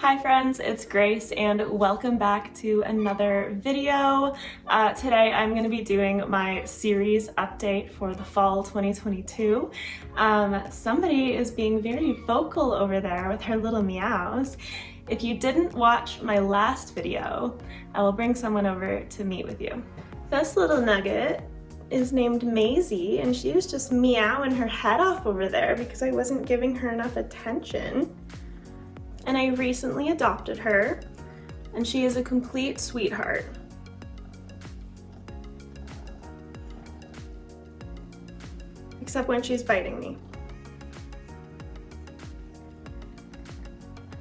Hi friends, it's Grace and welcome back to another video. Today I'm going to be doing my series update for the fall 2022. Somebody is being very vocal over there with her little meows. If you didn't watch my last video, I will bring someone over to meet with you. This little nugget is named Maisie and she was just meowing her head off over there because I wasn't giving her enough attention. And I recently adopted her, and she is a complete sweetheart. Except when she's biting me.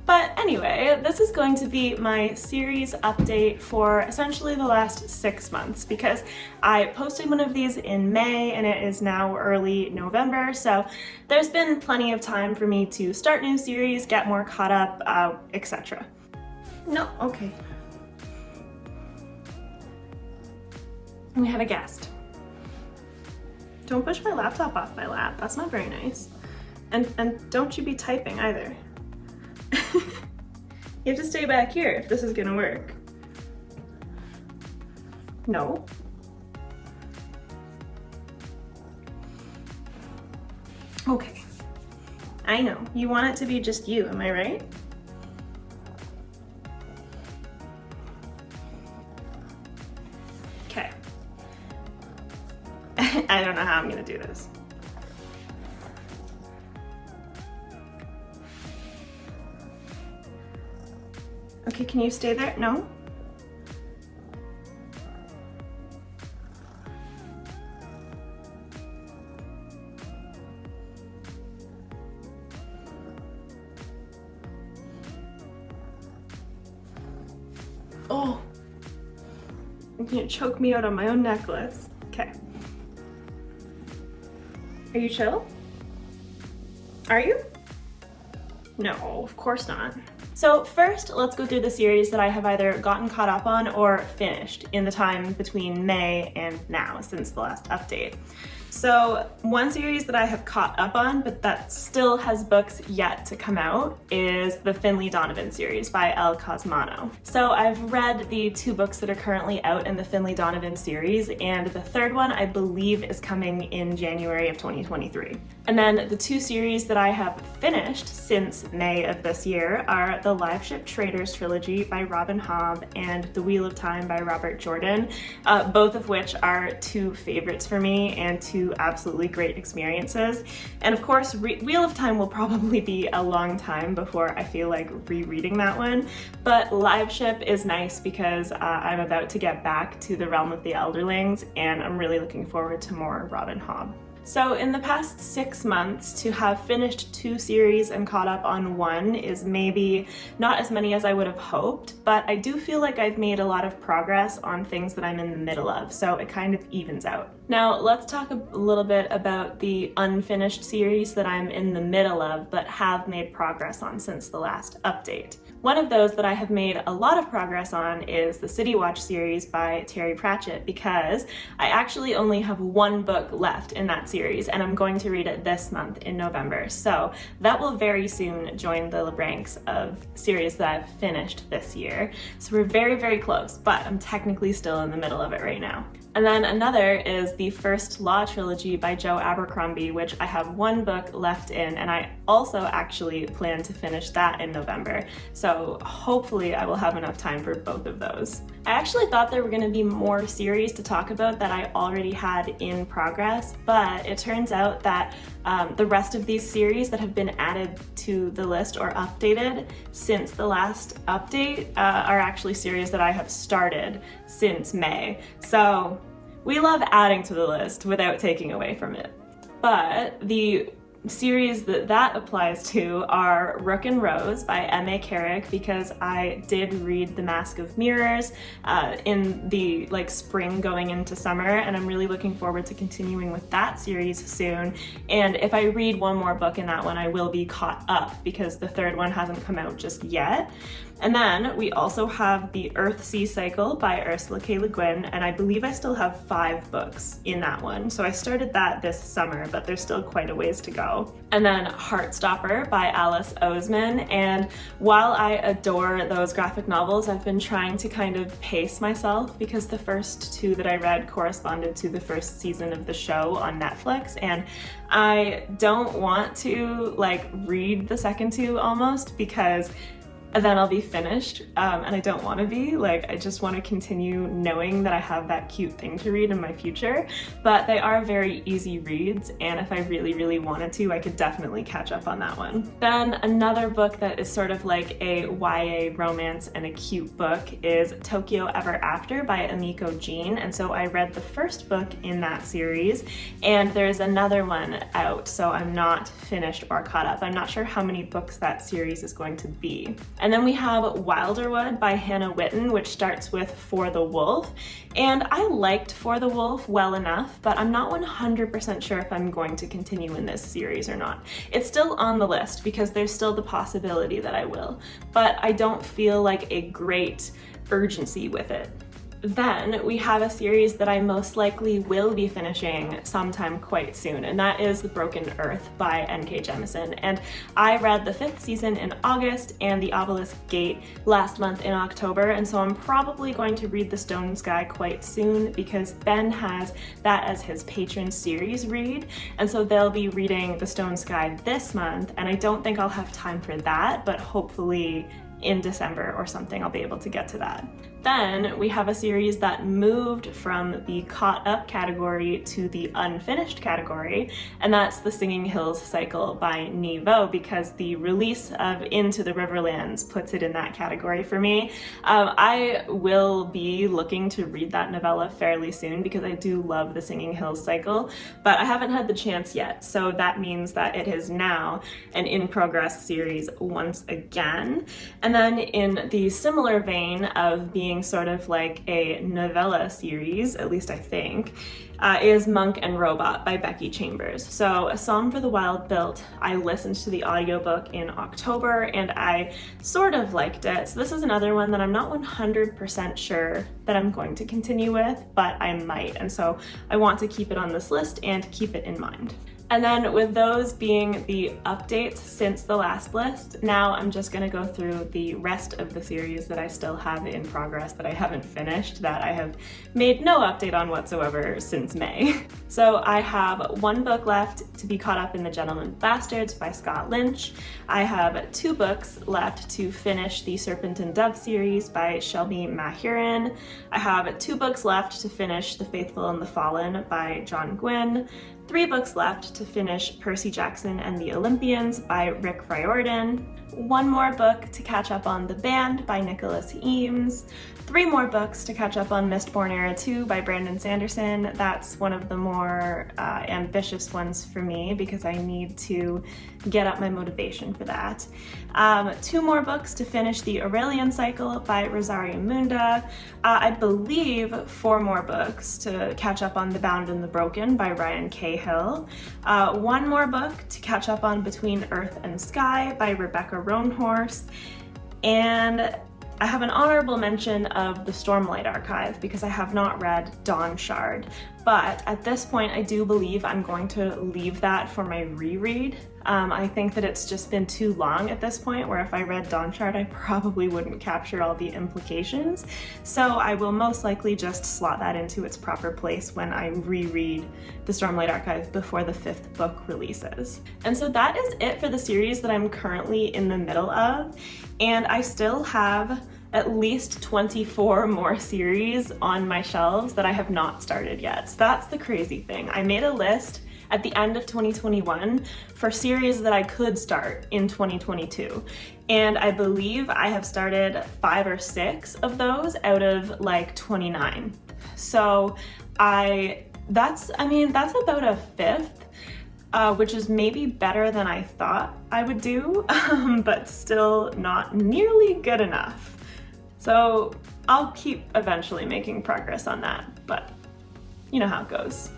But anyway, this is going to be my series update for essentially the last 6 months because I posted one of these in May and it is now early November, so there's been plenty of time for me to start new series, get more caught up, etc. No, okay. We have a guest. Don't push my laptop off my lap, that's not very nice. And don't you be typing either. You have to stay back here if this is gonna work. No. Okay. I know. You want it to be just you, am I right? Okay. I don't know how I'm gonna do this. Okay, can you stay there? No? Oh, you're gonna choke me out on my own necklace. Okay. Are you chill? Are you? No, of course not. So first, let's go through the series that I have either gotten caught up on or finished in the time between May and now, since the last update. So one series that I have caught up on, but that still has books yet to come out, is the Finley Donovan series by El Cosmano. So I've read the 2 books that are currently out in the Finley Donovan series, and the 3rd one I believe is coming in January of 2023. And then the 2 series that I have finished since May of this year are the Live Ship Traders trilogy by Robin Hobb and The Wheel of Time by Robert Jordan, both of which are 2 favorites for me and 2 absolutely great experiences. And of course, Wheel of Time will probably be a long time before I feel like rereading that one, but Live Ship is nice because I'm about to get back to the realm of the Elderlings and I'm really looking forward to more Robin Hobb. So in the past 6 months, to have finished 2 series and caught up on 1 is maybe not as many as I would have hoped, but I do feel like I've made a lot of progress on things that I'm in the middle of, so it kind of evens out. Now let's talk a little bit about the unfinished series that I'm in the middle of but have made progress on since the last update. One of those that I have made a lot of progress on is the City Watch series by Terry Pratchett because I actually only have 1 book left in that series and I'm going to read it this month in November. So that will very soon join the ranks of series that I've finished this year. So we're very, very close, but I'm technically still in the middle of it right now. And then another is the First Law trilogy by Joe Abercrombie, which I have 1 book left in, and I also actually plan to finish that in November. So hopefully I will have enough time for both of those. I actually thought there were going to be more series to talk about that I already had in progress, but it turns out that the rest of these series that have been added to the list or updated since the last update are actually series that I have started since May. So we love adding to the list without taking away from it. But the series that applies to are Rook and Rose by M.A. Carrick because I did read The Mask of Mirrors in the spring going into summer, and I'm really looking forward to continuing with that series soon. And if I read 1 more book in that one, I will be caught up because the 3rd one hasn't come out just yet. And then we also have The Earth-Sea Cycle by Ursula K. Le Guin, and I believe I still have 5 books in that one. So I started that this summer, but there's still quite a ways to go. show. And then Heartstopper by Alice Oseman. And while I adore those graphic novels, I've been trying to kind of pace myself because the first two that I read corresponded to the first season of the show on Netflix, and I don't want to like read the second two almost because then I'll be finished, and I don't want to be. Like, I just want to continue knowing that I have that cute thing to read in my future, but they are very easy reads, and if I really, really wanted to, I could definitely catch up on that one. Then another book that is sort of like a YA romance and a cute book is Tokyo Ever After by Amiko Jean, and so I read the first book in that series, and there's another one out, so I'm not finished or caught up. I'm not sure how many books that series is going to be. And then we have Wilderwood by Hannah Witten, which starts with For the Wolf. And I liked For the Wolf well enough, but I'm not 100% sure if I'm going to continue in this series or not. It's still on the list because there's still the possibility that I will, but I don't feel like a great urgency with it. Then we have a series that I most likely will be finishing sometime quite soon, and that is The Broken Earth by N.K. Jemisin. And I read the 5th season in August and The Obelisk Gate last month in October, and so I'm probably going to read The Stone Sky quite soon because Ben has that as his patron series read, and so they'll be reading The Stone Sky this month, and I don't think I'll have time for that, but hopefully in December or something I'll be able to get to that. Then we have a series that moved from the caught up category to the unfinished category, and that's the Singing Hills cycle by Niveau, because the release of Into the Riverlands puts it in that category for me. I will be looking to read that novella fairly soon because I do love the Singing Hills cycle, but I haven't had the chance yet, so that means that it is now an in-progress series once again. And then in the similar vein of being sort of like a novella series, at least I think, is Monk and Robot by Becky Chambers. So A Song for the Wild Built, I listened to the audiobook in October and I sort of liked it. So this is another one that I'm not 100% sure that I'm going to continue with, but I might. And so I want to keep it on this list and keep it in mind. And then with those being the updates since the last list, now I'm just gonna go through the rest of the series that I still have in progress that I haven't finished, that I have made no update on whatsoever since May. So I have one book left to be caught up in The Gentleman Bastards by Scott Lynch. I have 2 books left to finish the Serpent and Dove series by Shelby Mahurin. I have 2 books left to finish The Faithful and the Fallen by John Gwynne. 3 books left to finish Percy Jackson and the Olympians by Rick Riordan. 1 more book to catch up on The Band by Nicholas Eames. 3 more books to catch up on Mistborn Era 2 by Brandon Sanderson. That's one of the more ambitious ones for me because I need to get up my motivation for that. 2 more books to finish the Aurelian Cycle by Rosaria Munda. I believe 4 more books to catch up on The Bound and the Broken by Ryan Cahill. 1 more book to catch up on Between Earth and Sky by Rebecca Roanhorse. And I have an honorable mention of the Stormlight Archive because I have not read Dawn Shard, but at this point I do believe I'm going to leave that for my reread. I think that it's just been too long at this point where if I read Dawn Shard I probably wouldn't capture all the implications, so I will most likely just slot that into its proper place when I reread the Stormlight Archive before the 5th book releases. And so that is it for the series that I'm currently in the middle of, and I still have at least 24 more series on my shelves that I have not started yet. So that's the crazy thing. I made a list at the end of 2021 for series that I could start in 2022. And I believe I have started 5 or 6 of those out of like 29. So that's about a 5th, which is maybe better than I thought I would do, but still not nearly good enough. So I'll keep eventually making progress on that, but you know how it goes.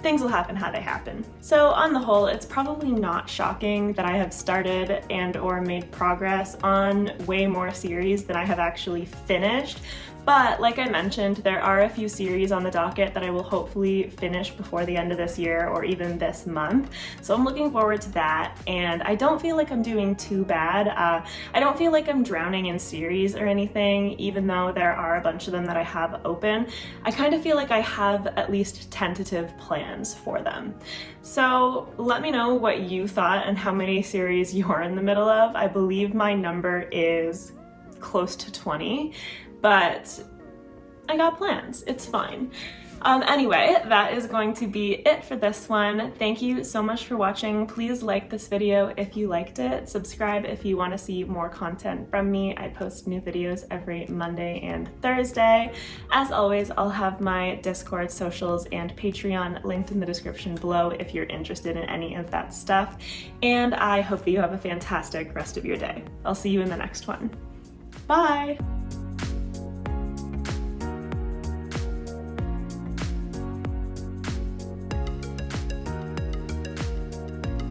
Things will happen how they happen. So on the whole, it's probably not shocking that I have started and or made progress on way more series than I have actually finished, But like I mentioned, there are a few series on the docket that I will hopefully finish before the end of this year or even this month. So I'm looking forward to that, and I don't feel like I'm doing too bad. I don't feel like I'm drowning in series or anything, even though there are a bunch of them that I have open. I kind of feel like I have at least tentative plans for them. So let me know what you thought and how many series you're in the middle of. I believe my number is close to 20, but I got plans. It's fine. Anyway, that is going to be it for this one. Thank you so much for watching. Please like this video if you liked it. Subscribe if you want to see more content from me. I post new videos every Monday and Thursday. As always, I'll have my Discord, socials, and Patreon linked in the description below if you're interested in any of that stuff. And I hope that you have a fantastic rest of your day. I'll see you in the next one. Bye!